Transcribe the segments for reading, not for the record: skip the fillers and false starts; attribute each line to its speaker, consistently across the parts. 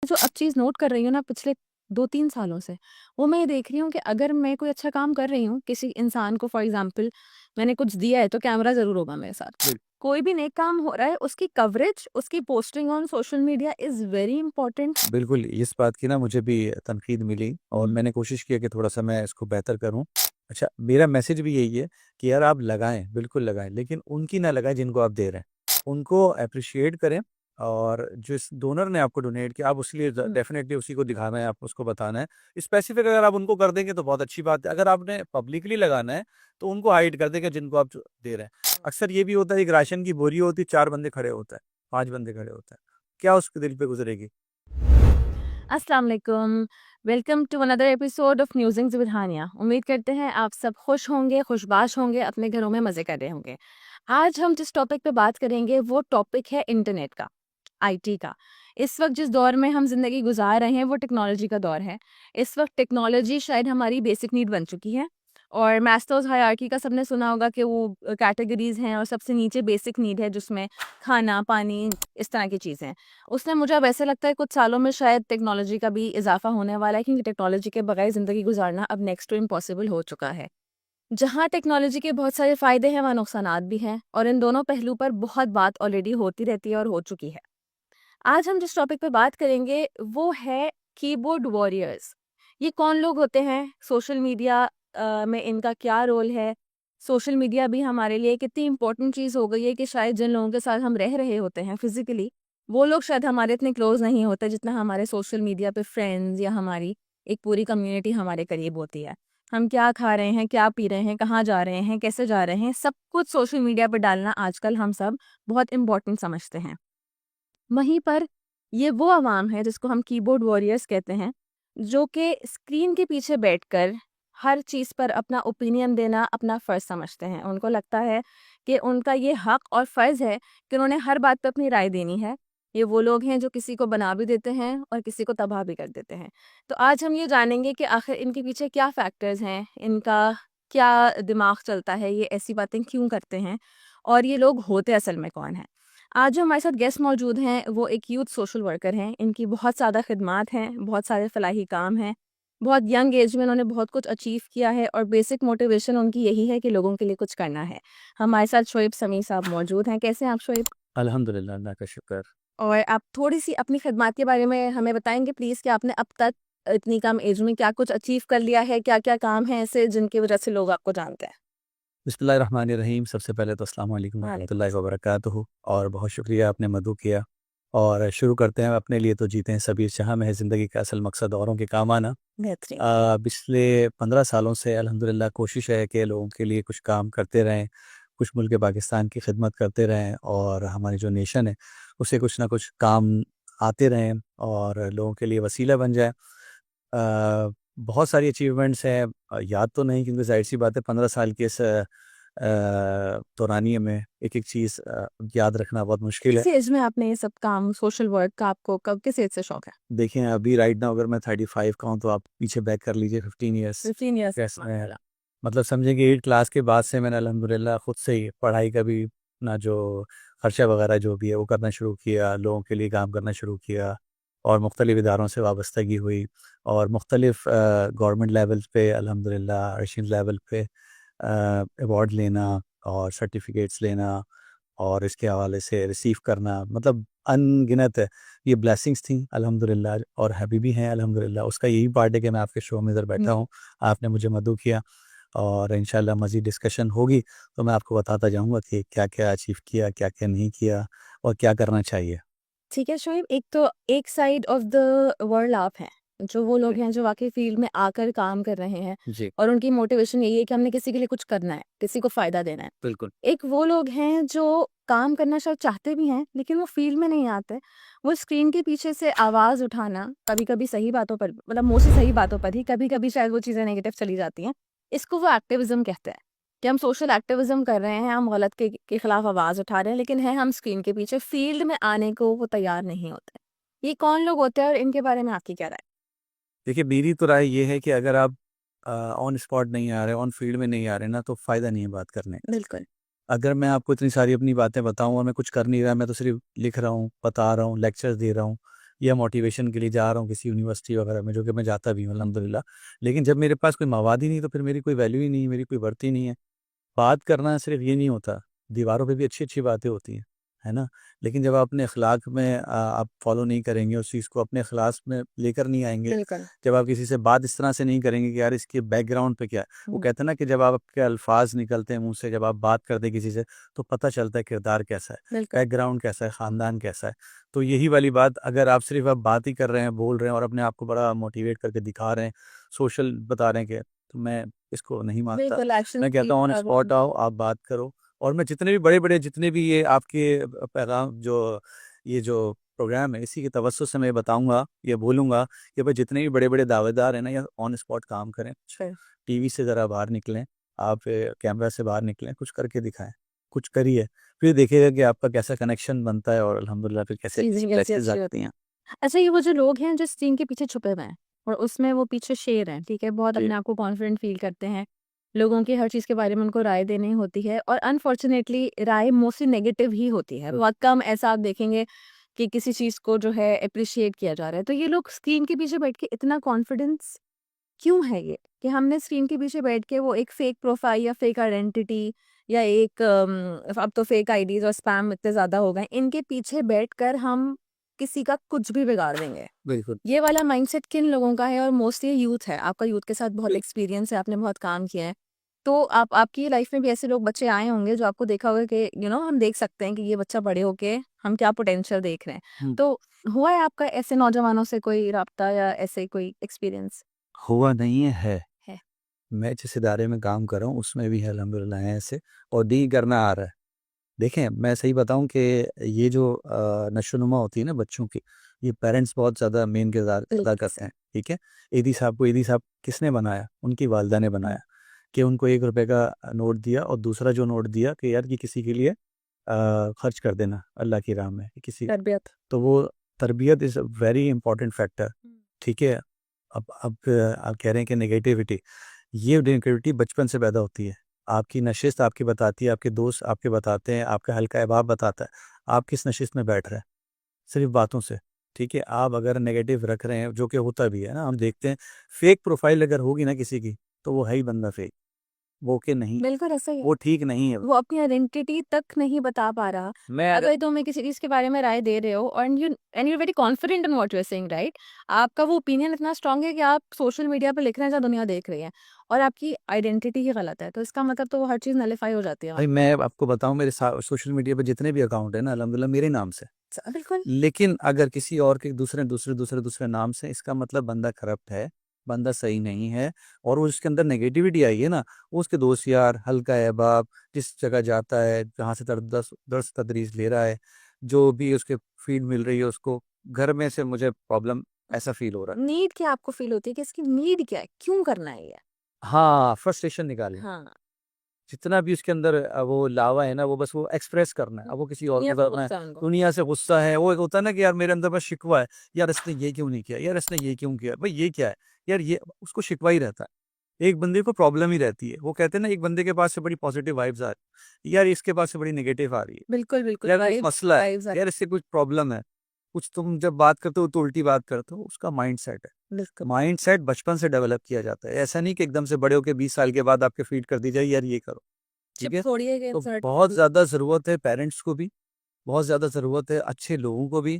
Speaker 1: जो अब चीज़ नोट कर रही हूँ ना पिछले 2-3 सालों से, वो मैं ये देख रही हूँ कि अगर मैं कोई अच्छा काम कर रही हूँ, किसी इंसान को फॉर एग्ज़ाम्पल मैंने कुछ दिया है, तो कैमरा ज़रूर होगा मेरे साथ।
Speaker 2: बिल
Speaker 1: कोई भी नेक काम हो रहा है, उसकी कवरेज, उसकी posting on social media is very important.
Speaker 2: बिल्कुल, इस बात की ना मुझे भी तनकीद मिली और
Speaker 1: हुँ।
Speaker 2: मैंने कोशिश की है कि थोड़ा-सा मैं इसको बेहतर करूँ। अच्छा, मेरा मैसेज भी यही है कि यार आप लगाएँ, बिल्कुल लगाएँ, लेकिन उनकी ना लगाएँ जिनको आप दे रहे हैं। उनको एप्रिशिएट करें और जिस डोनर ने आपको डोनेट किया, आप उसके लिए
Speaker 1: हुँ।
Speaker 2: डेफ़िनिटली उसी को दिखाना है, आपको उसको बताना है। स्पेसिफ़िक अगर आप उनको कर देंगे तो बहुत अच्छी बात है। अगर आपने पब्लिकली लगाना है, तो उनको हाइड कर देंगे जिनको आप जो दे रहे हैं। अक्सर ये भी होता है, एक राशन की बोरी होती है, 4 बंदे खड़े होते हैं, 5 बंदे खड़े होते हैं। क्या उसके दिल पे गुज़रेगी?
Speaker 1: अस्सलाम वालेकुम, welcome to another episode of musings with Haniya. उम्मीद करते हैं आप सब खुश होंगे, खुशबाश होंगे, अपने घरों में मज़े कर रहे होंगे। आज हम जिस टॉपिक पे बात करेंगे वो टॉपिक है इंटरनेट का, आईटी का। इस वक्त जिस दौर में हम ज़िंदगी गुजार रहे हैं वो टेक्नोलॉजी का दौर है। इस वक्त टेक्नोलॉजी शायद हमारी बेसिक नीड बन चुकी है और मैस्लोज़ हायरार्की का सबने सुना होगा कि वो कैटेगरीज़ हैं और सबसे नीचे बेसिक नीड है जिसमें खाना, पानी, इस तरह की चीज़ें हैं। उसने मुझे अब ऐसे लगता है कुछ सालों में शायद टेक्नोलॉजी का भी इज़ाफ़ा होने वाला है क्योंकि टेक्नोलॉजी के बगैर ज़िंदगी गुज़ारना अब नेक्स्ट टू इम्पॉसिबल हो चुका है। जहाँ टेक्नोलॉजी के बहुत सारे फ़ायदे हैं, वहाँ नुकसानात भी हैं और इन दोनों पहलू पर बहुत बात ऑलरेडी होती रहती है और हो चुकी है। आज हम जिस टॉपिक पे बात करेंगे वो है कीबोर्ड वॉरियर्स। ये कौन लोग होते हैं? सोशल मीडिया में इनका क्या रोल है? सोशल मीडिया भी हमारे लिए कितनी इम्पोर्टेंट चीज़ हो गई है कि शायद जिन लोगों के साथ हम रह रहे होते हैं फिज़िकली, वो लोग शायद हमारे इतने क्लोज़ नहीं होते जितना हमारे सोशल मीडिया पे फ्रेंड्स या हमारी एक पूरी कम्युनिटी हमारे करीब होती है। हम क्या खा रहे हैं, क्या पी रहे हैं, कहाँ जा रहे हैं, कैसे जा रहे हैं, सब कुछ सोशल मीडिया पे डालना आजकल हम सब बहुत इम्पोर्टेंट समझते हैं। वहीं पर ये वो अवाम है जिसको हम कीबोर्ड वॉरियर्स कहते हैं, जो कि स्क्रीन के पीछे बैठकर हर चीज़ पर अपना ओपिनियन देना अपना फ़र्ज़ समझते हैं। उनको लगता है कि उनका ये हक़ और फ़र्ज़ है कि उन्होंने हर बात पे अपनी राय देनी है। ये वो लोग हैं जो किसी को बना भी देते हैं और किसी को तबाह भी कर देते हैं। तो आज हम ये जानेंगे कि आखिर इनके पीछे क्या फैक्टर्स हैं, इनका क्या दिमाग चलता है, ये ऐसी बातें क्यों करते हैं और ये लोग होते असल में कौन हैं? आज जो हमारे साथ गेस्ट मौजूद हैं, वो एक यूथ सोशल वर्कर हैं। इनकी बहुत ज़्यादा खिदमात हैं, बहुत सारे फलाही काम हैं। बहुत यंग एज में उन्होंने बहुत कुछ अचीव किया है और बेसिक मोटिवेशन उनकी यही है कि लोगों के लिए कुछ करना है। हमारे साथ शोएब समी साहब मौजूद हैं। कैसे हैं आप शोएब?
Speaker 2: अल्हम्दुलिल्लाह, अल्लाह का शुक्र।
Speaker 1: और आप थोड़ी-सी अपनी खिदमात के बारे में हमें बताएँगे प्लीज़ कि आपने अब तक इतनी कम एज में क्या कुछ अचीव कर लिया है? क्या-क्या काम हैं ऐसे जिनकी वज़ह से लोग आपको जानते हैं?
Speaker 2: बिस्मिल्लाहिर्रहमानिर्रहीम, सबसे पहले तो अस्सलाम वालेकुम
Speaker 1: वालेकुम
Speaker 2: रहमतुल्लाहि व बरकातुहू और बहुत शुक्रिया आपने मदऊ किया। और शुरू करते हैं, अपने लिए तो जीते हैं सभी जहाँ में है ज़िंदगी का असल मकसद औरों के काम आना।
Speaker 1: बेहतरीन।
Speaker 2: पिछले 15 सालों से अल्हम्दुलिल्लाह कोशिश है कि लोगों के लिए कुछ काम करते रहें, कुछ मुल्क पाकिस्तान की खिदमत करते रहें और हमारी जो नेशन है, उसे कुछ ना कुछ काम आते रहें और लोगों के लिए वसीला बन जाए। बहुत सारी अचीवमेंट्स हैं, याद तो नहीं क्योंकि ज़ाहिर-सी बात है 15 साल के इस दौरानिए में एक-एक चीज़ याद रखना बहुत मुश्किल है।
Speaker 1: किस एज में आपने ये सब काम सोशल वर्क का आपको कब किस एज से शौक है?
Speaker 2: देखिए, अभी राइट नाउ अगर मैं 35 का हूँ, तो आप पीछे बैक कर लीजिए 15 इयर्स।
Speaker 1: 15 इयर्स
Speaker 2: कैसे मैं
Speaker 1: माशाल्लाह।
Speaker 2: मतलब समझें कि 8 क्लास के बाद से मैंने अल्हम्दुलिल्लाह खुद से ही पढ़ाई का भी अपना जो खर्चा वगैरह जो भी है वो करना शुरू किया, लोगों के लिए काम करना शुरू किया और मुख्तलिफ़ इदारों से वाबस्तगी हुई और मुख्तलिफ़ गवर्नमेंट लेवल पे अल्हम्दुलिल्लाह नेशनल लेवल पे अवार्ड लेना और सर्टिफ़िकेट्स लेना और इसके हवाले से रिसीव करना, मतलब अनगिनत है। ये ब्लेसिंग्स थी अल्हम्दुलिल्लाह और अभी भी हैं अल्हम्दुलिल्लाह। उसका यही पार्ट है कि मैं आपके शो में इधर
Speaker 1: हुँ।
Speaker 2: बैठा हूँ, आपने मुझे मदऊ किया और इंशाल्लाह मज़ीद डिस्कशन होगी, तो मैं आपको बताता जाऊँगा कि क्या-क्या अचीव किया, क्या-क्या नहीं किया और क्या करना चाहिए।
Speaker 1: ठीक है शोएब, एक तो एक साइड ऑफ द वर्ल्ड आप हैं, जो वो लोग
Speaker 2: जी।
Speaker 1: हैं जो वाक़ई फ़ील्ड में आकर काम कर रहे हैं
Speaker 2: जी,
Speaker 1: और उनकी मोटिवेशन यही है कि हमने किसी के लिए कुछ करना है, किसी को फ़ायदा देना है।
Speaker 2: बिल्कुल।
Speaker 1: एक वो लोग हैं जो काम करना शायद चाहते भी हैं, लेकिन वो फ़ील्ड में नहीं आते। वो स्क्रीन के पीछे से आवाज़ उठाना, कभी-कभी सही बातों पर मतलब मोस्टली सही बातों पर ही, कभी-कभी शायद वो चीज़ें नेगेटिव चली जाती हैं। इसको वो एक्टिविज़्म कहते हैं, कि हम सोशल एक्टिविज़्म कर रहे हैं, हम गलत के खिलाफ आवाज़ उठा रहे हैं, लेकिन हैं हम स्क्रीन के पीछे, फ़ील्ड में आने को वो तैयार नहीं होते। ये कौन लोग होते हैं और इनके बारे में आपकी क्या राय
Speaker 2: देखिए, मेरी तो राय ये है कि अगर आप ऑन स्पॉट नहीं आ रहे, ऑन फील्ड में नहीं आ रहे ना, तो फ़ायदा नहीं है बात करने
Speaker 1: है?
Speaker 2: का।
Speaker 1: बिल्कुल।
Speaker 2: अगर मैं आपको इतनी सारी अपनी बातें बताऊँ और मैं कुछ कर नहीं रहा, मैं तो सिर्फ़ लिख रहा हूँ, बता रहा हूँ, लेक्चर्स दे रहा हूँ, या मोटिवेशन के लिए जा रहा हूँ किसी यूनिवर्सिटी वगैरह में, जो कि मैं जाता भी हूँ अल्हम्दुलिल्लाह। लेकिन जब मेरे पास कोई मवाद ही नहीं, तो फिर मेरी कोई वैल्यू ही नहीं है, मेरी कोई वर्थ ही नहीं है। बात करना सिर्फ ये नहीं होता, दीवारों पे भी अच्छी-अच्छी बातें होती हैं, है ना? लेकिन जब आप अपने अखलाक में आप फ़ॉलो नहीं करेंगे, उस चीज़ को अपने अखलाक में लेकर नहीं आएँगे,
Speaker 1: बिल्कुल।
Speaker 2: जब आप किसी से बात इस तरह से नहीं करेंगे कि यार इसके बैकग्राउंड पे क्या है? वो कहते हैं ना कि जब आपके अल्फ़ाज़ निकलते हैं मुँह से, जब आप बात करते हैं किसी से, तो पता चलता है किरदार कैसा है,
Speaker 1: बिल्कुल।
Speaker 2: बैकग्राउंड कैसा है, ख़ानदान कैसा है। तो यही वाली बात, अगर आप सिर्फ़ आप बात ही कर रहे हैं, बोल रहे हैं और अपने आप को बड़ा मोटिवेट करके दिखा रहे हैं, सोशल बता रहे हैं कि, तो मैं इसको नहीं मानता।
Speaker 1: बिल्कुल, एक्शन
Speaker 2: मैं कहता
Speaker 1: स्पीक
Speaker 2: हूँ ऑन स्पॉट आओ, आप बात करो। और मैं जितने भी बड़े-बड़े, जितने भी ये आपके पैगाम जो ये जो प्रोग्राम है, इसी के तवज्जुह से मैं बताऊँगा, ये बोलूँगा कि भाई जितने भी बड़े-बड़े दावेदार हैं ना, या ऑन स्पॉट काम करें।
Speaker 1: श्योर।
Speaker 2: टीवी से ज़रा बाहर निकलें, आप कैमरा से बाहर निकलें, कुछ करके दिखाएँ, कुछ करिए। फिर देखिएगा कि आपका कैसा कनेक्शन बनता है और अल्हम्दुलिल्लाह फिर कैसे
Speaker 1: चीज़ें कैसी
Speaker 2: ब्लेसिंग्स
Speaker 1: अच्छी
Speaker 2: आती
Speaker 1: होती
Speaker 2: हैं।
Speaker 1: हैं। अच्छा, ये वो जो लोग हैं जो स्क्रीन के पीछे छुपे हुए हैं और उसमें वो पीछे शेर हैं, ठीक है? बहुत
Speaker 2: जी,
Speaker 1: अपने आप को कॉन्फिडेंट फ़ील करते हैं। लोगों की हर चीज़ के बारे में उनको राय देनी होती है और अनफॉर्च्युनेटली राय मोस्टली नेगेटिव ही होती है। बहुत कम ऐसा आप देखेंगे कि किसी चीज़ को जो है एप्रिशिएट किया जा रहा है। तो ये लोग स्क्रीन के पीछे बैठ के इतना कॉन्फिडेंस क्यों है ये? कि हमने स्क्रीन के पीछे बैठ के वो एक फेक प्रोफाइल या फेक आइडेंटिटी या एक अब तो फेक आईडीज़ और स्पैम इतने ज़्यादा हो गए, इनके पीछे बैठकर हम किसी का कुछ भी बिगाड़ देंगे।
Speaker 2: बिल्कुल।
Speaker 1: ये वाला माइंडसेट किन लोगों का है और मोस्टली यूथ है। आपका यूथ के साथ बहुत एक्सपीरियंस है, आपने बहुत काम किया है। तो आप आपकी लाइफ में भी ऐसे लोग बच्चे आए होंगे जो आपको देखा होगा कि हम देख सकते हैं कि ये बच्चा बड़े होके हम क्या पोटेंशियल देख रहे हैं।
Speaker 2: हुँ।
Speaker 1: तो हुआ है आपका ऐसे नौजवानों से कोई राब्ता या ऐसे कोई एक्सपीरियंस?
Speaker 2: हुआ नहीं है।
Speaker 1: है।
Speaker 2: मैं जिस इदारे में काम कर रहा हूँ, उसमें भी है अल्हम्दुलिल्लाह हैं ऐसे, और डील करना आ रहा है। देखें, मैं सही बताऊँ कि ये जो नशो-नुमा होती है ना बच्चों की, ये पेरेंट्स बहुत ज़्यादा मेन किरदार अदा
Speaker 1: बिल्कुल
Speaker 2: करते
Speaker 1: सही।
Speaker 2: हैं, ठीक है? ईदी साहब को ईदी साहब किसने बनाया? उनकी वालिदा ने बनाया, कि उनको ₹1 का नोट दिया और दूसरा जो नोट दिया कि यार ये किसी के लिए खर्च कर देना अल्लाह की राह में, किसी,
Speaker 1: तरबियत।
Speaker 2: तो वो तरबियत is a very important factor, ठीक है? अब आप कह रहे हैं कि नेगेटिविटी, ये नेगेटिविटी बचपन से पैदा होती है। आपकी नशिस्त आपकी बताती है, आपके दोस्त आपके बताते हैं, आपका हल्का अहबाब बताता है, आप किस नशिस्त में बैठ रहे हैं, सिर्फ़ बातों से, ठीक है? आप अगर नेगेटिव रख रहे हैं, जो कि होता भी है ना, हम देखते हैं, फ़ेक प्रोफ़ाइल अगर होगी ना किसी की, तो वो है ही बंदा फ़ेक, वो कि नहीं,
Speaker 1: बिल्कुल ऐसा ही है।
Speaker 2: वो ठीक नहीं है।
Speaker 1: वो अपनी आइडेंटिटी तक नहीं बता पा रहा।
Speaker 2: मैं अगर
Speaker 1: अगर तुम हमें किसी चीज़ के बारे में राय दे रहे हो और you very confident in what you are saying, right? आपका वो ओपिनियन इतना स्ट्रांग है कि आप सोशल मीडिया पे लिख रहे हैं जहाँ दुनिया देख रही है और आपकी आइडेंटिटी ही गलत है। तो इसका मतलब तो वो हर चीज़ नलिफाई हो जाती है वहाँ
Speaker 2: भाई, मैं आपको बताऊँ, मेरे सोशल मीडिया पे जितने भी अकाउंट हैं ना, अल्हम्दुलिल्लाह मेरे नाम से।
Speaker 1: बिल्कुल।
Speaker 2: लेकिन अगर किसी और के दूसरे नाम से, इसका मतलब बंदा करप्ट है, बंदा सही नहीं है, और वो उसके अंदर नेगेटिविटी आई है ना, वो उसके दोस्त यार, हल्का अहबाब, जिस जगह जाता है, जहाँ से दर्स तदरीस ले रहा है, जो भी उसके फीड मिल रही है उसको, घर में से मुझे प्रॉब्लम ऐसा फ़ील हो रहा है।
Speaker 1: नीड क्या आपको फ़ील होती है कि इसकी नीड क्या है? क्यों करना है ये?
Speaker 2: हाँ, फ्रस्ट्रेशन निकालें।
Speaker 1: हाँ।
Speaker 2: जितना भी उसके अंदर वो लावा है ना, वो बस वो एक्सप्रेस करना है, अब वो किसी और
Speaker 1: दुनिया
Speaker 2: को
Speaker 1: पे
Speaker 2: करना है।
Speaker 1: गुस्सा है उनको।
Speaker 2: दुनिया से गुस्सा है, वो एक होता है ना कि यार मेरे अंदर बस शिकवा है, यार इसने ये क्यों नहीं किया, यार इसने ये क्यों किया, भाई ये क्या है? यार ये उसको शिकवा ही रहता है। एक बंदे को प्रॉब्लम ही रहती है। वो कहते हैं ना, एक बंदे के पास से बड़ी पॉजिटिव वाइब्स आ रही है, यार इसके पास से बड़ी नेगेटिव आ रही है।
Speaker 1: बिल्कुल, बिल्कुल।
Speaker 2: यार कुछ
Speaker 1: वाइब्स
Speaker 2: मसला है,
Speaker 1: वाइब्स
Speaker 2: यार इससे कुछ प्रॉब्लम है। कुछ तुम जब बात करते हो तो उल्टी बात करते हो, उसका माइंडसेट है।
Speaker 1: बिल्कुल।
Speaker 2: माइंडसेट बचपन से डेवलप किया जाता है। ऐसा नहीं कि एकदम से बड़े होके 20 साल के बाद आपके फीड कर दी जाए, यार ये करो। ठीक
Speaker 1: चिप
Speaker 2: है?
Speaker 1: छोड़िए कि
Speaker 2: तो
Speaker 1: इंसर्ट।
Speaker 2: बहुत ज़्यादा ज़रूरत है पेरेंट्स को भी, बहुत ज़्यादा ज़रूरत है अच्छे लोगों को भी,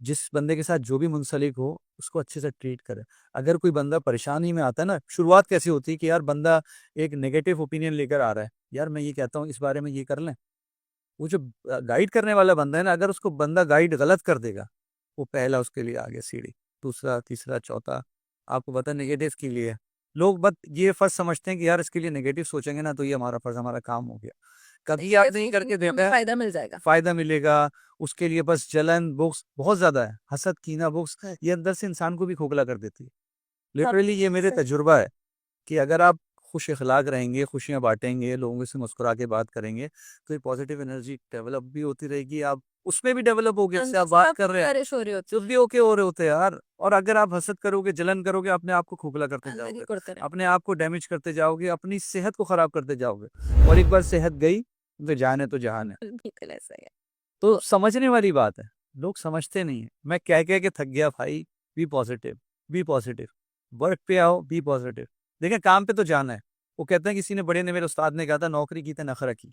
Speaker 2: जिस बंदे के साथ जो भी मुंसलिक हो, उसको अच्छे से ट्रीट करें। अगर कोई बंदा परेशानी में आता है ना, शुरुआत कैसी होती है कि यार बंदा एक नेगेटिव ओपिनियन लेकर आ रहा है, यार मैं ये कहता हूँ इस बारे में ये कर लें। वो जो गाइड करने वाला बंदा है ना, अगर उसको बंदा गाइड गलत कर देगा, वो पहला उसके लिए आगे सीढ़ी, दूसरा, तीसरा, चौथा, आपको पता है नेगेटिव के लिए। लोग बस ये फ़र्ज़ समझते हैं कि यार इसके लिए नेगेटिव सोचेंगे ना, तो ये हमारा फ़र्ज़, हमारा काम हो गया। कभी आप नहीं करके देखा है,
Speaker 1: फ़ायदा मिल जाएगा।
Speaker 2: फ़ायदा मिलेगा, उसके लिए बस जलन, बुग़्ज़ बहुत ज़्यादा है, हसद, कीना, बुग़्ज़, ये अंदर से इंसान को भी खोखला कर देती है।
Speaker 1: सब
Speaker 2: लिटरली ये मेरे
Speaker 1: सही।
Speaker 2: तजुर्बा है कि अगर आप खुश अखलाक रहेंगे, खुशियाँ बाँटेंगे, लोगों से मुस्कुरा के बात करेंगे, तो ये पॉज़िटिव एनर्जी डेवलप भी होती रहेगी, आप उसमें भी डेवलप होगे, जैसे
Speaker 1: अंदर
Speaker 2: आप
Speaker 1: से
Speaker 2: बात
Speaker 1: आप
Speaker 2: कर रहे हैं,
Speaker 1: फ्लरिश हो रही होती
Speaker 2: चुप भी ओके हो रहे होते हैं यार। और अगर आप हसद करोगे, जलन करोगे, अपने आप को खोखला करते
Speaker 1: अंदर ही
Speaker 2: जाओगे,
Speaker 1: कुड़ते रहे।
Speaker 2: अपने आप को डैमेज करते जाओगे, अपनी सेहत को ख़राब करते जाओगे, और एक बार सेहत गई, तो जान है तो जहान है।
Speaker 1: बिल्कुल ऐसा ही है।
Speaker 2: तो समझने वाली बात है। लोग समझते नहीं है। मैं कह कह के थक गया भाई, be positive, be positive, work पे आओ, बी पॉजिटिव। देखें काम पे तो जाना है। वो कहते हैं, किसी ने बड़े ने मेरे उस्ताद ने कहा था, नौकरी की तो नखरा की।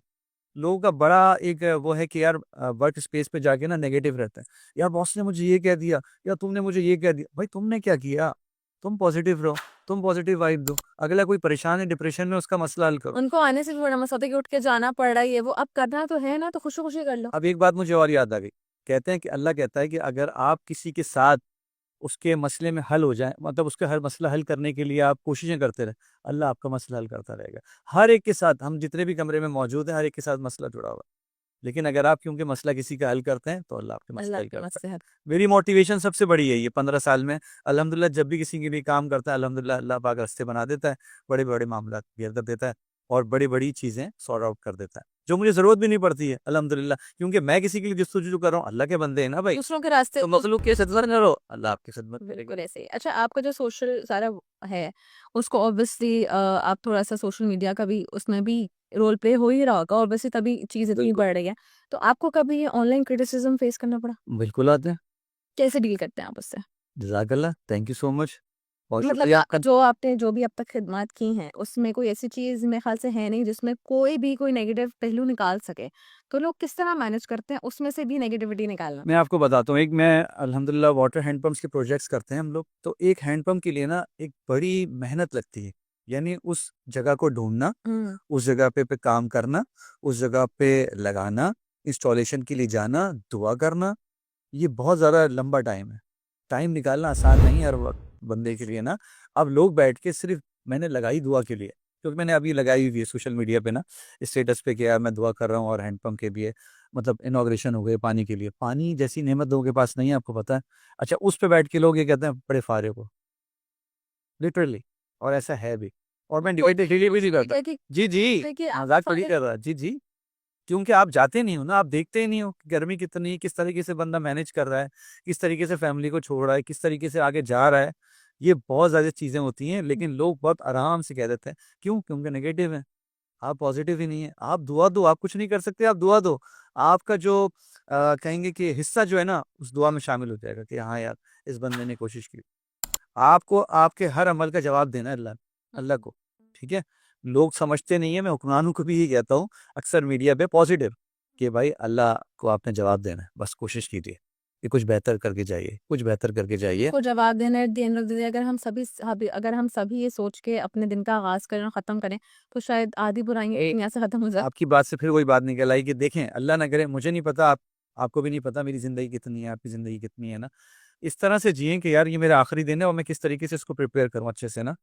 Speaker 2: लोगों का बड़ा एक वो है कि यार वर्क स्पेस पे जाके ना नेगेटिव रहता है। यार बॉस ने मुझे ये कह दिया, या तुमने मुझे ये कह दिया। भाई तुमने क्या किया? तुम पॉजिटिव रहो, तुम पॉजिटिव वाइब दो। अगला कोई परेशान है, डिप्रेशन में, उसका मसला हल करो।
Speaker 1: उनको आने से भी बड़ा मसला होता है कि उठ के जाना पड़ रहा है, ये वो अब करना तो है ना, तो खुशी खुशी कर लो।
Speaker 2: अब एक बात मुझे और याद आ गई। कहते हैं कि अल्लाह कहता है कि अगर आप किसी के साथ उसके मसले में हल हो जाए, मतलब उसका हर मसला हल करने के लिए आप कोशिशें करते रहे, अल्लाह आपका मसला हल करता रहेगा। हर एक के साथ, हम जितने भी कमरे में मौजूद हैं, हर एक के साथ मसला जुड़ा हुआ है। लेकिन अगर आप क्योंकि मसला किसी का हल करते हैं, तो अल्लाह आपके मसला
Speaker 1: अल्लाह
Speaker 2: हल
Speaker 1: के
Speaker 2: करता
Speaker 1: मस्से है।
Speaker 2: है। मेरी मोटिवेशन सबसे बड़ी है ये 15 साल में। अल्हम्दुलिल्लाह जब भी किसी के लिए काम करता है, अल्हम्दुलिल्लाह अल्लाह पाक रास्ते बना देता है, बड़े बड़े मामला क्लियर कर देता है, और बड़ी बड़ी चीज़ें सॉर्ट आउट कर देता है, जो मुझे ज़रूरत भी नहीं पड़ती है अल्हम्दुलिल्लाह। क्योंकि मैं किसी के लिए जस्तुजू कर रहा हूँ, अल्लाह के बंदे हैं ना भाई।
Speaker 1: दूसरों के रास्ते
Speaker 2: तो मखलूक की खिदमत करो, अल्लाह आपकी खिदमत करेगा।
Speaker 1: बिल्कुल ऐसे ही। अच्छा, आपका जो सोशल सारा है, उसको ऑब्वियसली आप थोड़ा-सा सोशल मीडिया का भी उसमें भी रोल प्ले हो ही रहा होगा, ऑब्वियसली तभी चीज़ इतनी
Speaker 2: बिल्कुल।
Speaker 1: बढ़ रही है। तो आपको कभी ये ऑनलाइन क्रिटिसिज़्म फेस करना पड़ा?
Speaker 2: बिल्कुल आते हैं।
Speaker 1: कैसे डील करते हैं आप उससे?
Speaker 2: जज़ाकल्लाह, थैंक यू सो मच, बहुत
Speaker 1: मतलब
Speaker 2: शुक्रिया आपका।
Speaker 1: जो आपने जो भी अब तक खिदमत की हैं, उसमें कोई ऐसी चीज़ मेरे ख़्याल से है नहीं जिसमें कोई भी कोई नेगेटिव पहलू निकाल सके। तो लोग किस तरह मैनेज करते हैं उसमें से भी नेगेटिविटी निकालना?
Speaker 2: मैं आपको बताता हूँ, एक मैं अल्हम्दुलिल्लाह वाटर हैंड पंप्स के प्रोजेक्ट्स करते हैं हम लोग। तो एक हैंड पंप के लिए ना एक बड़ी मेहनत लगती है। यानी उस जगह को ढूँढना,
Speaker 1: हुँ।
Speaker 2: उस जगह पे काम करना, उस जगह पे लगाना, इंस्टॉलेशन के लिए जाना, दुआ करना, ये बहुत ज़्यादा लंबा टाइम है। टाइम निकालना आसान नहीं है हर वक़्त बंदे के लिए ना। अब लोग बैठ के सिर्फ़ मैंने लगाई दुआ के लिए, क्योंकि मैंने अभी लगाई हुई है सोशल मीडिया पे ना, स्टेटस पे किया मैं दुआ कर रहा हूँ और हैंडपंप के लिए, मतलब इनॉग्रेशन हो गई पानी के लिए। पानी जैसी नेमत लोगों के पास नहीं है, आपको पता है। अच्छा, उस पे बैठ के लोग ये कहते हैं बड़े फारिग हो, लिटरली, और ऐसा है भी। और मैं डिवाइड भी नहीं करता।
Speaker 1: है कि
Speaker 2: जी, जी,
Speaker 1: देखिए आप
Speaker 2: मज़ाक थोड़ी
Speaker 1: फारिग
Speaker 2: कर रहा। जी, जी। क्योंकि आप जाते नहीं हो ना, आप देखते ही नहीं हो कि गर्मी कितनी है, किस तरीके से बंदा मैनेज कर रहा है, किस तरीके से फैमिली को छोड़ रहा है, किस तरीके से आगे जा रहा है। ये बहुत ज़्यादा चीज़ें होती हैं, लेकिन लोग बहुत आराम से कह देते हैं। क्यों? क्योंकि नेगेटिव हैं। आप पॉज़िटिव ही नहीं हैं। आप दुआ दो, आप कुछ नहीं कर सकते, आप दुआ दो। आपका जो कहेंगे कि हिस्सा जो है ना, उस दुआ में शामिल हो जाएगा कि हाँ यार, इस बंदे ने कोशिश की। आपको आपके हर अमल का जवाब देना है अल्लाह अल्लाह को, ठीक है? लोग समझते नहीं है, मैं हुक्मरानों को भी यही कहता हूँ अक्सर मीडिया पे पॉजिटिव, कि भाई अल्लाह को आपने जवाब देना है, बस कोशिश कीजिए कि कुछ बेहतर करके जाइए, कुछ बेहतर करके जाइए।
Speaker 1: को जवाब देना है at the end of the day. अगर हम सभी ये सोच के अपने दिन का आगाज़ करें और ख़त्म करें, तो शायद आधी बुराइयाँ
Speaker 2: ए
Speaker 1: दुनिया से ख़त्म हो जाए।
Speaker 2: आपकी बात से फिर वही बात निकल आई कि देखें, अल्लाह ना करे, मुझे नहीं पता, आपको भी नहीं पता मेरी ज़िंदगी कितनी है, आपकी ज़िंदगी कितनी है ना। इस तरह से जिएँ कि यार ये मेरा आखिरी दिन है और मैं किस तरीके से इसको प्रिपेयर करूँ अच्छे से ना,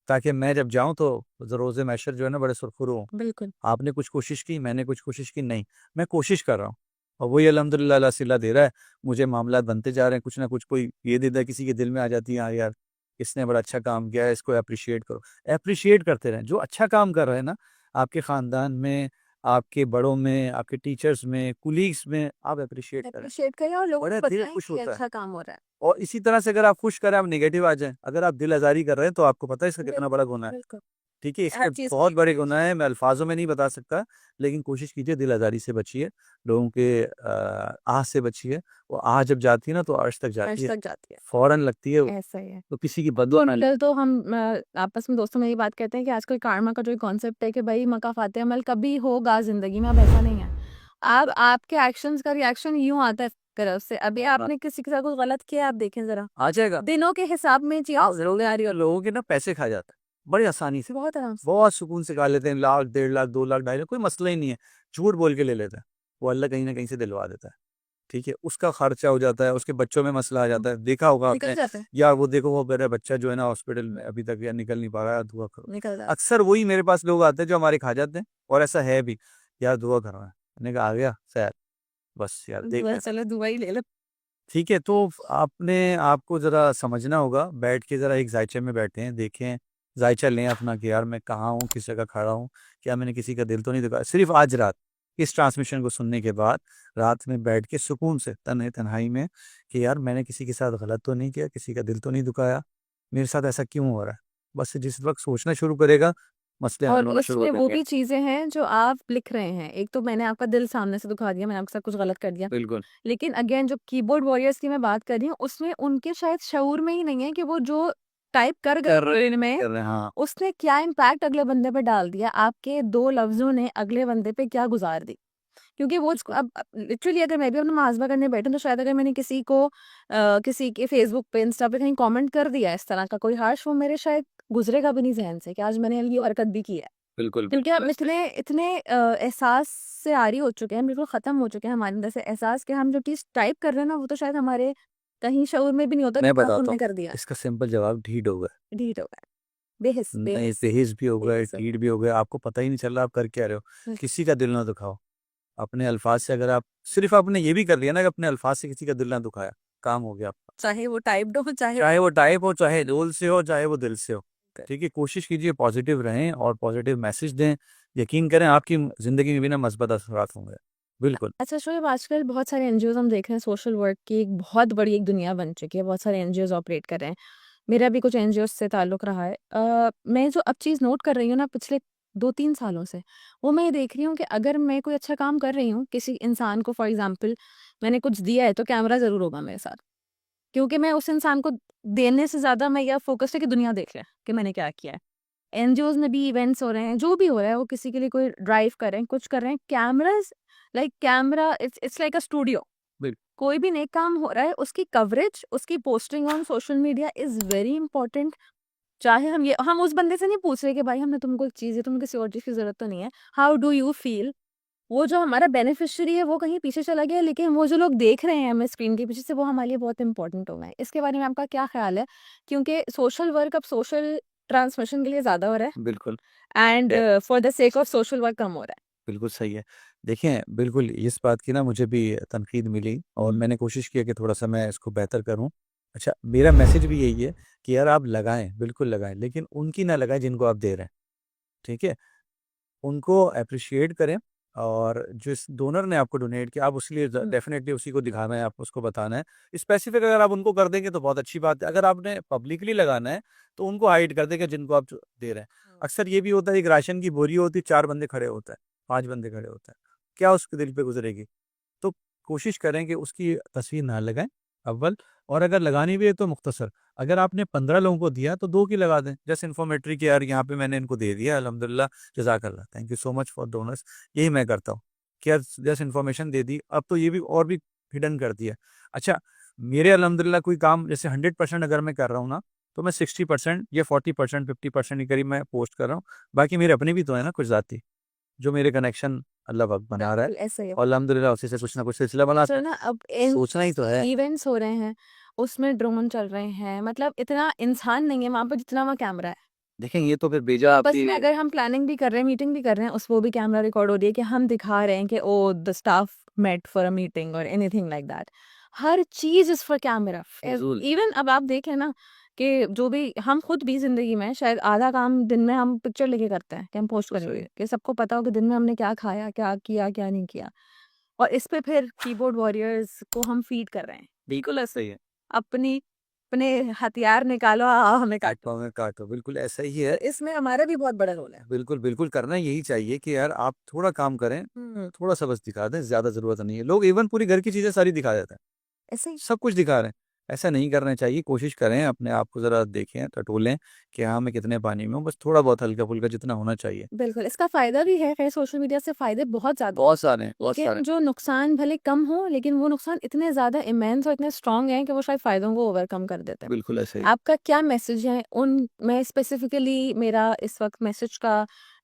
Speaker 2: ताकि मैं जब जाऊँ तो रोज़े महशर जो है ना बड़े सुरखुरू हों।
Speaker 1: बिल्कुल।
Speaker 2: आपने कुछ कोशिश की, मैंने कुछ कोशिश की, नहीं, मैं कोशिश कर रहा हूँ। और वही अल्हम्दुलिल्लाह अल्लाह सिला दे रहा है, मुझे मामलात बनते जा रहे हैं, कुछ ना कुछ कोई ये दे देता है, किसी के दिल में आ जाती है, हाँ यार, इसने बड़ा अच्छा काम किया है, इसको एप्रिशिएट करो। एप्रिशिएट करते रहें, जो अच्छा काम कर रहे हैं ना, आपके ख़ानदान में, आपके बड़ों में, आपके टीचर्स में, कोलीग्स में, आप एप्रिशिएट करें।
Speaker 1: एप्रिशिएट करें और लोगों
Speaker 2: बड़े
Speaker 1: को
Speaker 2: दिल
Speaker 1: बताएँ
Speaker 2: खुश
Speaker 1: कि
Speaker 2: होता है।
Speaker 1: अच्छा काम हो रहा है।
Speaker 2: और इसी तरह से अगर आप खुश करें, आप नेगेटिव आ जाएँ, अगर आप दिल आज़ारी कर रहे हैं, तो आपको पता है इसका
Speaker 1: बिल
Speaker 2: कितना बड़ा गुनाह है।
Speaker 1: बिल्कुल।
Speaker 2: ठीक है,
Speaker 1: हर
Speaker 2: इसके
Speaker 1: चीज़
Speaker 2: बहुत बड़े गुनाह हैं, मैं अल्फ़ाज़ों में नहीं बता सकता, लेकिन कोशिश कीजिए दिल आज़ारी से बचिए, लोगों के आह से बचिए। वो आह जब जाती है ना, तो अर्श तक जाती
Speaker 1: अर्श
Speaker 2: है,
Speaker 1: तक जाती है।
Speaker 2: फ़ौरन लगती है,
Speaker 1: ऐसा ही है।
Speaker 2: तो किसी की बददुआ ना ले।
Speaker 1: कल तो हम आपस में दोस्तों में ये बात कहते हैं कि आजकल कार्मा का जो कॉन्सेप्ट है कि भाई मकाफ़ात अमल कभी होगा ज़िंदगी में, अब ऐसा नहीं है। अब आपके एक्शंस का रिएक्शन यूँ आता है तरफ से। अभी आपने किसी के साथ कुछ गलत किया, आप देखें ज़रा।
Speaker 2: आ जाएगा।
Speaker 1: दिनों के हिसाब में चीज़ ज़रूर आ रही हो।
Speaker 2: लोगों के ना पैसे खा जाता है, बड़ी आसानी से,
Speaker 1: बहुत आराम से।
Speaker 2: बहुत सुकून से खा लेते हैं, लाख, 1.5 लाख, 2 लाख, 2.5 लाख, कोई मसला ही नहीं है, झूठ बोल के ले लेते हैं। वो अल्लाह कहीं न कहीं से दिलवा देता है। ठीक है? उसका खर्चा हो जाता है, उसके बच्चों में मसला आ जाता है, देखा होगा
Speaker 1: निकल
Speaker 2: आपने,
Speaker 1: जाते हैं।
Speaker 2: या वो देखो वो मेरा बच्चा जो है ना हॉस्पिटल में अभी तक या निकल नहीं पा रहा है, दुआ करो।
Speaker 1: निकल जाते
Speaker 2: अक्सर वही मेरे पास लोग आते हैं जो हमारे खा जाते हैं, और ऐसा है भी, यार दुआ करो। मैंने कहा आ गया खैर, बस यार
Speaker 1: हैं।
Speaker 2: देख
Speaker 1: दुआ
Speaker 2: लेना।
Speaker 1: चलो दुआ ही ले लो।
Speaker 2: ठीक है, तो आपने आपको ज़रा समझना होगा, बैठ के ज़रा एक ज़ायचे में बैठें, देखें, ज़ायचा लें अपना कि यार मैं कहाँ हूँ, किस जगह खड़ा हूँ, क्या मैंने किसी का दिल तो नहीं दुखाया? सिर्फ़ आज रात, इस ट्रांसमिशन को सुनने के बाद, रात में बैठ के सुकून से, तन्हाई में, कि यार मैंने किसी के साथ गलत तो नहीं किया, किसी का दिल तो नहीं दुखाया, मेरे साथ ऐसा क्यों हो रहा है? बस जिस वक़्त सोचना शुरू करेगा, मसले हल
Speaker 1: और
Speaker 2: होना शुरू हो
Speaker 1: उसमें वो
Speaker 2: जाएंगे।
Speaker 1: भी चीज़ें हैं जो आप लिख रहे हैं। एक तो मैंने आपका दिल सामने से दुखा दिया, मैंने आपके साथ कुछ गलत कर दिया।
Speaker 2: बिल्कुल
Speaker 1: लेकिन अगेन जो कीबोर्ड वॉरियर्स की मैं बात कर रही हूँ, उसमें उनके शायद शऊर में ही नहीं है कि वो जो टाइप कर गए
Speaker 2: कर
Speaker 1: ब्रेन में,
Speaker 2: कर रहे हैं, हाँ
Speaker 1: उसने क्या इम्पैक्ट अगले बंदे पे डाल दिया, आपके 2 लफ्ज़ों ने अगले बंदे पे क्या गुज़ार दी। क्योंकि वो उसको अब लिटरली अगर मैं भी अपना मुहाज़बा करने बैठूँ तो शायद अगर मैंने किसी को किसी के फ़ेसबुक पे, इंस्टा पे कहीं कमेंट कर दिया इस तरह का कोई हार्श, वो मेरे शायद गुज़रेगा भी नहीं ज़हन से कि आज मैंने ये हरकत भी की है।
Speaker 2: बिल्कुल
Speaker 1: क्योंकि हम इतने इतने एहसास से आरी हो चुके हैं, बिल्कुल ख़त्म हो चुके हैं हमारे अंदर से एहसास कि हम जो चीज़ टाइप कर रहे हैं ना, वो तो शायद हमारे कहीं शऊर में भी नहीं होता
Speaker 2: मैं
Speaker 1: जितना
Speaker 2: बताता
Speaker 1: हमने
Speaker 2: हूँ
Speaker 1: कर दिया है।
Speaker 2: इसका सिंपल जवाब ढीठ हो गए।
Speaker 1: डिलीट हो गया है। बेहिस
Speaker 2: नहीं,
Speaker 1: बेहिस
Speaker 2: तेज भी हो गए,
Speaker 1: बेहिस।
Speaker 2: ढीठ भी हो गए, आपको पता ही नहीं चल रहा आप कर क्या रहे हो।
Speaker 1: हुँ,
Speaker 2: किसी का दिल ना दुखाओ अपने अल्फाज से। अगर आप सिर्फ आपने ये भी कर लिया ना कि अपने अल्फाज से किसी का दिल ना दुखाया, काम हो गया आपका।
Speaker 1: चाहे वो टाइप्ड हो, चाहे
Speaker 2: चाहे वो टाइप हो, चाहे रोल से हो, चाहे वो दिल से हो।
Speaker 1: कर
Speaker 2: ठीक है, कोशिश कीजिए पॉजिटिव रहें और पॉजिटिव मैसेज दें। यकीन करें आपकी ज़िंदगी में भी ना मस्बत असरात होंगे। बिल्कुल।
Speaker 1: अच्छा शोएब, आजकल बहुत सारे एनजीओज़ हम देख रहे हैं, सोशल वर्क की एक बहुत बड़ी एक दुनिया बन चुकी है, बहुत सारे एनजीओज़ ऑपरेट कर रहे हैं। मेरा भी कुछ एनजीओज़ से ताल्लुक़ रहा है। मैं जो अब चीज़ नोट कर रही हूँ ना पिछले 2-3 सालों से, वो मैं ये देख रही हूँ कि अगर मैं कोई अच्छा काम कर रही हूँ, किसी इंसान को फॉर एग्ज़ाम्पल मैंने कुछ दिया है, तो कैमरा ज़रूर होगा मेरे साथ। क्योंकि मैं उस इंसान को देने से ज़्यादा मैं ये फ़ोकस है कि दुनिया देख ले कि मैंने क्या किया है। एनजीओज़ में भी इवेंट्स हो रहे हैं, जो भी हो रहा है, वो किसी के लिए कोई ड्राइव कर रहे हैं, कुछ कर रहे हैं, cameras like camera it's like a studio.
Speaker 2: Bill
Speaker 1: कोई भी नेक काम हो रहा है, उसकी कवरेज, उसकी posting on social media is very important. चाहे हम उस बंदे से नहीं पूछ रहे कि भाई हमने तुमको एक चीज़ दी, तुम्हें किसी और चीज़ की ज़रूरत तो नहीं है। How do you feel? वो जो हमारा बेनिफिशियरी है वो कहीं पीछे चला गया, लेकिन वो जो लोग देख रहे हैं हमें स्क्रीन के पीछे से, वो हमारे लिए बहुत इंपॉर्टेंट हो गए हैं। इसके बारे में आपका क्या ख़्याल है? क्योंकि सोशल वर्क अब सोशल ट्रांसमिशन के लिए ज़्यादा हो रहा
Speaker 2: बिल्कुल।
Speaker 1: है and for the sake of social work कम हो रहा
Speaker 2: बिल्कुल सही है। देखिए, बिल्कुल इस बात की ना मुझे भी तनकीद मिली और
Speaker 1: है।
Speaker 2: मैंने कोशिश की है कि थोड़ा-सा मैं इसको बेहतर करूँ। अच्छा, मेरा मैसेज भी यही है कि यार आप लगाएँ, बिल्कुल लगाएँ, लेकिन उनकी ना लगाएँ जिनको आप दे रहे हैं, ठीक है? उनको एप्रिशिएट करें और जिस डोनर ने आपको डोनेट किया, आप उसके लिए ड
Speaker 1: हुँ,
Speaker 2: डेफ़िनिटली उसी को दिखाना है, आप उसको बताना है। स्पेसिफ़िक अगर आप उनको कर देंगे तो बहुत अच्छी बात है। अगर आपने पब्लिकली लगाना है, तो उनको हाइड कर देंगे जिनको आप जो दे रहे हैं।
Speaker 1: हुँ।
Speaker 2: अक्सर ये भी होता है, एक राशन की बोरी होती है, 4 बंदे खड़े होते हैं, 5 बंदे खड़े होते हैं। क्या उसके दिल पे गुज़रेगी? तो कोशिश करें कि उसकी तस्वीर ना लगाएँ, अव्वल। और अगर लगानी भी है तो मुख्तसर। अगर आपने 15 लोगों को दिया तो 2 की लगा दें। जस्ट इन्फॉर्मेटरी कि यार यहाँ पे मैंने इनको दे दिया, अल्हम्दुलिल्लाह, जज़ाकल्लाह, thank you so much for donors. यही मैं करता हूँ कि यार जस्ट इन्फॉर्मेशन दे दी। अब तो ये भी और भी हिडन कर दिया। अच्छा, मेरे अल्हम्दुलिल्लाह कोई काम जैसे 100% अगर मैं कर रहा हूँ ना, तो मैं 60% या 40% 50% के करीब मैं पोस्ट कर रहा हूँ। बाकी मेरे अपने भी तो है ना कुछ ज़ाती, जो मेरे कनेक्शन अल्लाह पाक बना रहा है
Speaker 1: बिल्कुल ऐसा ही है।
Speaker 2: और अल्हम्दुलिल्लाह उसी से कुछ ना कुछ सिलसिला बना
Speaker 1: तो ना अब इन
Speaker 2: सोचना ही तो है।
Speaker 1: इवेंट्स हो रहे हैं, उसमें ड्रोन चल रहे हैं, मतलब इतना इंसान नहीं है वहाँ पे जितना वहाँ कैमरा है।
Speaker 2: देखें ये तो फिर भेजा
Speaker 1: आपस
Speaker 2: आपकी
Speaker 1: में अगर हम प्लानिंग भी कर रहे हैं, मीटिंग भी कर रहे हैं, उस वो भी कैमरा रिकॉर्ड हो रही है कि हम दिखा रहे हैं कि oh the staff met for a meeting और एनीथिंग लाइक दैट। हर चीज़ इज़ फॉर कैमरा।
Speaker 2: फ़िज़ूल।
Speaker 1: इवन अब आप देखें ना कि जो भी हम खुद भी ज़िंदगी में शायद आधा काम दिन में हम पिक्चर लेके करते हैं कि हम पोस्ट
Speaker 2: तो सही
Speaker 1: करेंगे,
Speaker 2: है।
Speaker 1: कि सबको पता हो कि दिन में हमने क्या खाया, क्या किया, क्या नहीं किया। और इस पे फिर कीबोर्ड वॉरियर्स को हम फीड कर रहे हैं। बिल्कुल ऐसे
Speaker 2: सही है।
Speaker 1: अपनी अपने हथियार निकालो, आओ हमें काटो।
Speaker 2: प्लेटफ़ॉर्म में काटो, बिल्कुल ऐसा ही
Speaker 1: तो
Speaker 2: है।
Speaker 1: इसमें हमारा भी बहुत बड़ा रोल है।
Speaker 2: बिल्कुल, बिल्कुल करना यही चाहिए कि यार आप थोड़ा काम करें,
Speaker 1: हुँ,
Speaker 2: थोड़ा-सा बस दिखा दें, ज़्यादा ज़रूरत नहीं है। लोग इवन पूरी घर की चीज़ें सारी दिखा देते हैं।
Speaker 1: ऐसे ही
Speaker 2: सब कुछ दिखा रहे हैं। ऐसा नहीं करना चाहिए, कोशिश करें अपने आप को ज़रा देखें, टटोलें कि हाँ, मैं कितने पानी में हूँ, बस थोड़ा-बहुत हल्का-फुल्का जितना होना चाहिए।
Speaker 1: बिल्कुल, इसका फ़ायदा भी है, खैर सोशल मीडिया से फ़ायदे बहुत ज़्यादा हैं।
Speaker 2: बहुत सारे हैं, बहुत सारे
Speaker 1: लेकिन
Speaker 2: हैं।
Speaker 1: जो नुकसान भले कम हो, लेकिन वो नुकसान इतने ज़्यादा इमेंस और इतने स्ट्रॉन्ग हैं कि वो शायद फ़ायदों को ओवरकम कर देते हैं।
Speaker 2: बिल्कुल ऐसे ही।
Speaker 1: आपका क्या मैसेज है उन मैं स्पेसिफिकली मेरा इस वक़्त मैसेज का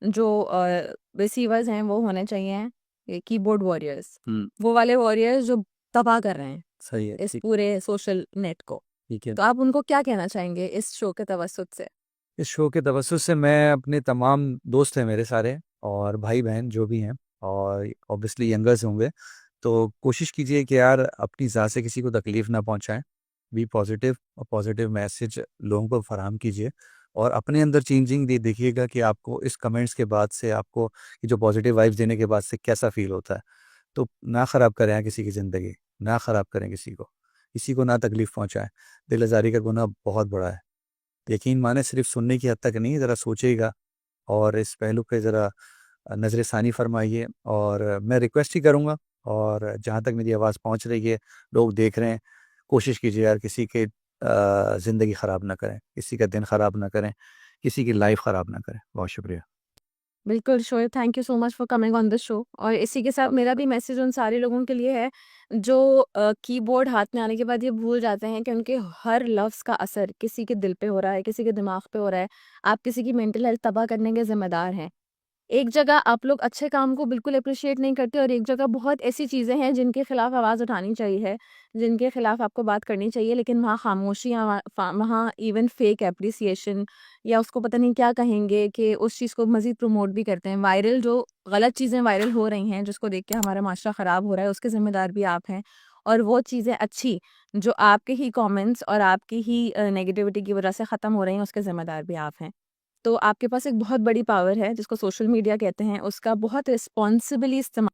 Speaker 1: जो रिसीवर्स हैं वो होने चाहिए ये कीबोर्ड वॉरियर्स।
Speaker 2: हुँ,
Speaker 1: वो वाले वॉरियर्स जो तबाह कर रहे हैं
Speaker 2: सही है,
Speaker 1: इस
Speaker 2: ठीक
Speaker 1: पूरे सोशल नेट को।
Speaker 2: ठीक है।
Speaker 1: तो आप उनको क्या कहना चाहेंगे इस शो के तवज्जुद से?
Speaker 2: इस शो के तवज्जुद से मैं अपने तमाम दोस्त हैं मेरे सारे और भाई-बहन जो भी हैं और ऑब्वियसली यंगर्स होंगे, तो कोशिश कीजिए कि यार अपनी ज़ात से किसी को तकलीफ़ ना पहुँचाएँ। बी पॉज़िटिव और पॉज़िटिव मैसेज लोगों को फ़राहम कीजिए और अपने अंदर चेंजिंग देखिएगा कि आपको इस कमेंट्स के बाद से आपको ये जो पॉज़िटिव वाइब्स देने के बाद से कैसा फ़ील होता है। तो ना ख़राब करें यार किसी की ज़िंदगी, ना ख़राब करें किसी को ना तकलीफ़ पहुँचाएँ। दिल आज़ारी का गुनाह बहुत बड़ा है। यकीन माने सिर्फ़ सुनने की हद तक नहीं, ज़रा सोचिएगा और इस पहलू पे ज़रा नज़र षानी फरमाइए। और मैं रिक्वेस्ट ही करूँगा, और जहाँ तक मेरी आवाज़ पहुँच रही है, लोग देख रहे हैं, कोशिश कीजिए यार किसी के ज़िंदगी ख़राब ना करें, किसी का दिन ख़राब ना करें, किसी की लाइफ़ ख़राब ना करें। बहुत शुक्रिया।
Speaker 1: बिल्कुल Shoaib, thank you so much for coming on the show. और इसी के साथ मेरा भी मैसेज उन सारे लोगों के लिए है जो कीबोर्ड हाथ में आने के बाद ये भूल जाते हैं कि उनके हर लफ्ज़ का असर किसी के दिल पे हो रहा है, किसी के दिमाग पे हो रहा है। आप किसी की मेंटल हेल्थ तबाह करने के ज़िम्मेदार हैं। एक जगह आप लोग अच्छे काम को बिल्कुल एप्रिशिएट नहीं करते और एक जगह बहुत ऐसी चीज़ें हैं जिनके खिलाफ आवाज़ उठानी चाहिए, जिनके खिलाफ आपको बात करनी चाहिए, लेकिन वहाँ खामोशी या वहाँ इवन फेक एप्रिसिएशन या उसको पता नहीं क्या कहेंगे कि उस चीज़ को मज़ीद प्रमोट भी करते हैं। वायरल जो गलत चीज़ें वायरल हो रही हैं, जिसको देख के हमारा माशरा ख़राब हो रहा है, उसके ज़िम्मेदार भी आप हैं। और वो चीज़ें अच्छी जो आपके ही कमेंट्स और आपकी ही नेगेटिविटी की वजह से ख़त्म हो रही हैं, उसके ज़िम्मेदार भी आप हैं। तो आपके पास एक बहुत बड़ी पावर है जिसको सोशल मीडिया कहते हैं, उसका बहुत रिस्पॉन्सिबली इस्तेमाल